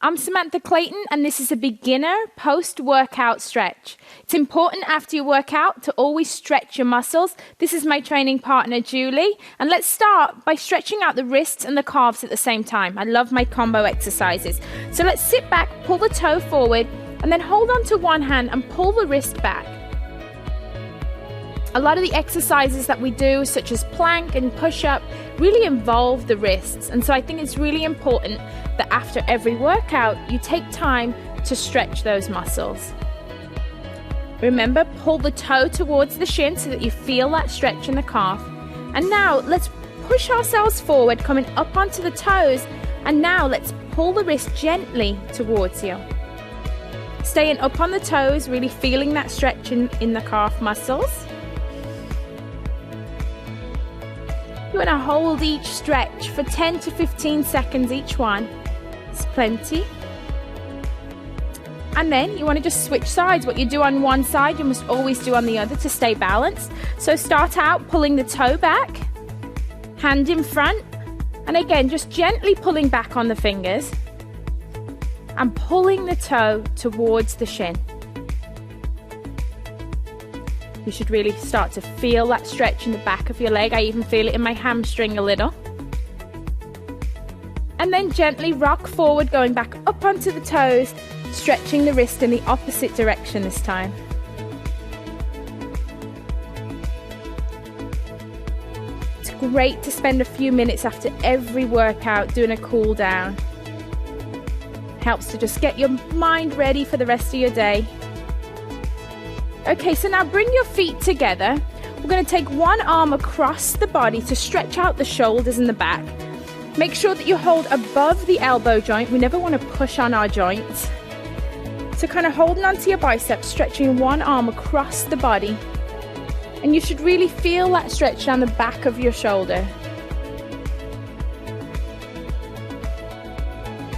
I'm Samantha Clayton, and this is a beginner post-workout stretch. It's important after your workout to always stretch your muscles. This is my training partner, Julie, and let's start by stretching out the wrists and the calves at the same time. I love my combo exercises. So let's sit back, pull the toe forward, and then hold on to one hand and pull the wrist back. A lot of the exercises that we do, such as plank and push-up, really involve the wrists. And so I think it's really important that after every workout, you take time to stretch those muscles. Remember, pull the toe towards the shin so that you feel that stretch in the calf. And now let's push ourselves forward, coming up onto the toes. And now let's pull the wrist gently towards you. Staying up on the toes, really feeling that stretch in the calf muscles. You want to hold each stretch for 10 to 15 seconds each one. It's plenty. And then you want to just switch sides. What you do on one side, you must always do on the other to stay balanced. So start out pulling the toe back, hand in front, and again, just gently pulling back on the fingers and pulling the toe towards the shin. You should really start to feel that stretch in the back of your leg. I even feel it in my hamstring a little. And then gently rock forward, going back up onto the toes, stretching the wrist in the opposite direction this time. It's great to spend a few minutes after every workout doing a cool down. Helps to just get your mind ready for the rest of your day. Okay, so now bring your feet together. We're going to take one arm across the body to stretch out the shoulders and the back. Make sure that you hold above the elbow joint. We never want to push on our joints. So kind of holding onto your biceps, stretching one arm across the body. And you should really feel that stretch down the back of your shoulder.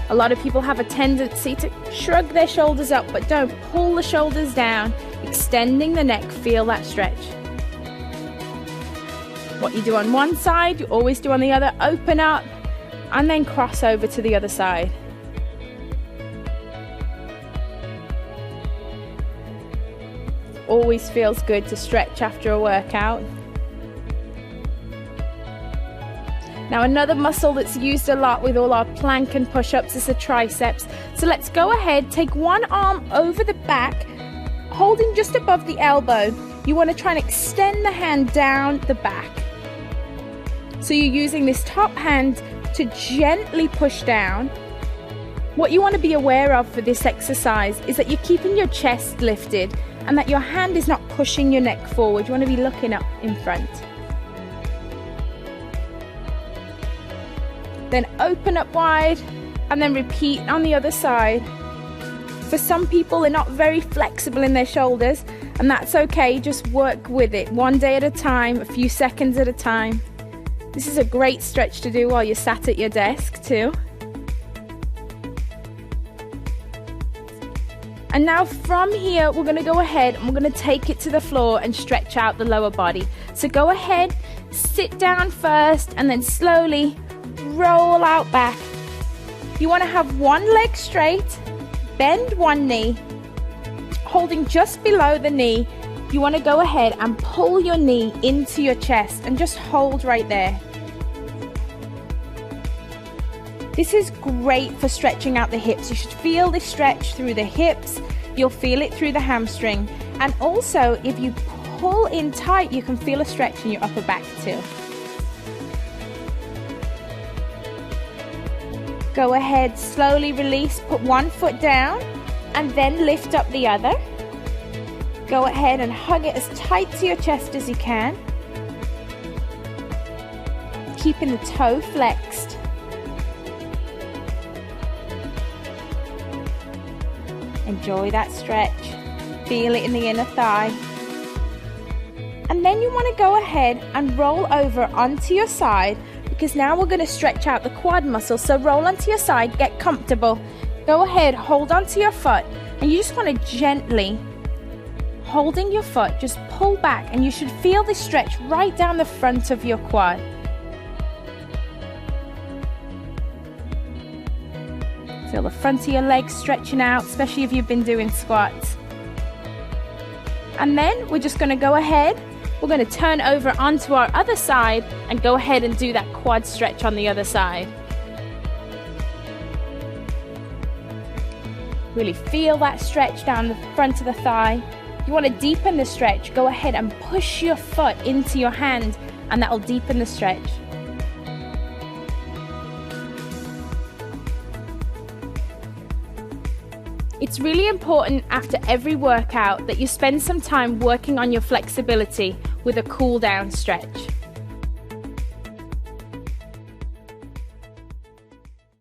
A lot of people have a tendency to shrug their shoulders up, but don't. Pull the shoulders down, extending the neck, feel that stretch. What you do on one side, you always do on the other. Open up and then cross over to the other side. Always feels good to stretch after a workout. Now another muscle that's used a lot with all our plank and push-ups is the triceps. So let's go ahead, take one arm over the back, holding just above the elbow. You want to try and extend the hand down the back. So you're using this top hand to gently push down. What you want to be aware of for this exercise is that you're keeping your chest lifted and that your hand is not pushing your neck forward. You want to be looking up in front. Then open up wide and then repeat on the other side. For some people, they're not very flexible in their shoulders, and that's okay. Just work with it one day at a time, a few seconds at a time. This is a great stretch to do while you're sat at your desk too. And now from here, we're going to go ahead and we're going to take it to the floor and stretch out the lower body. So go ahead, sit down first, and then slowly roll out back. You want to have one leg straight, bend one knee, holding just below the knee. You want to go ahead and pull your knee into your chest and just hold right there. This is great for stretching out the hips. You should feel this stretch through the hips. You'll feel it through the hamstring. And also, if you pull in tight, you can feel a stretch in your upper back too. Go ahead, slowly release, put one foot down and then lift up the other. Go ahead and hug it as tight to your chest as you can. Keeping the toe flexed. Enjoy that stretch. Feel it in the inner thigh. And then you want to go ahead and roll over onto your side, because now we're going to stretch out the quad muscle. So roll onto your side, get comfortable. Go ahead, hold onto your foot, and you just want to gently, holding your foot, just pull back, and you should feel this stretch right down the front of your quad. Feel the front of your legs stretching out, especially if you've been doing squats. And then we're just going to go ahead, we're going to turn over onto our other side and go ahead and do that quad stretch on the other side. Really feel that stretch down the front of the thigh. If you want to deepen the stretch, go ahead and push your foot into your hand and that will deepen the stretch. It's really important after every workout that you spend some time working on your flexibility with a cool down stretch.